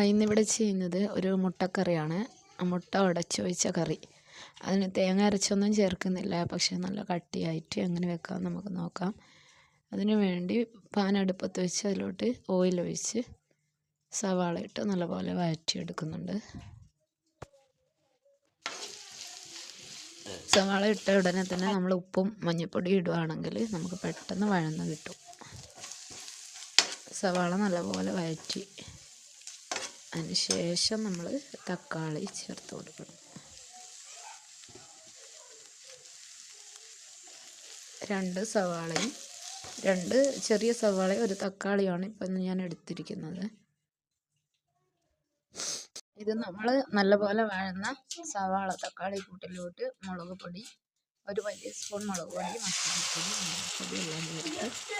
ഇന്നിവിടെ ചെയ്യുന്നത് ഒരു മുട്ടക്കറിയാണ്. മുട്ട ഉടച്ച് വെച്ച കറി. അതിന് തേങ്ങ അരച്ചൊന്നും ചേർക്കുന്നില്ല. പക്ഷേ നല്ല കട്ടിയായിട്ട് എങ്ങനെ വെക്കാം നമുക്ക് നോക്കാം. അതിനു വേണ്ടി പാൻ അടുപ്പത്ത് വെച്ച് അതിലോട്ട് ഓയിൽ ഒഴിച്ച് സവാള ഇട്ട് നല്ലപോലെ വഴറ്റിയെടുക്കുന്നുണ്ട്. സവാള ഇട്ട ഉടനെ തന്നെ നമ്മൾ ഉപ്പും മഞ്ഞൾപ്പൊടി ഇടുകയാണെങ്കിൽ നമുക്ക് പെട്ടെന്ന് വഴന്ന് കിട്ടും. സവാള നല്ലപോലെ വഴറ്റി അതിന് ശേഷം നമ്മൾ തക്കാളി ചേർത്ത് കൊടുക്കണം. 2 സവാളയും 2 ചെറിയ സവാളയും 1 തക്കാളിയാണ് ഇപ്പം ഞാൻ എടുത്തിരിക്കുന്നത്. ഇത് നമ്മൾ നല്ലപോലെ വഴന്ന സവാള തക്കാളി കൂട്ടിലോട്ട് മുളക് പൊടി, 1 വലിയ സ്പൂൺ മുളക് പൊടി, മസാലപ്പൊടി, മല്ലിപ്പൊടി എല്ലാം ചേർത്ത്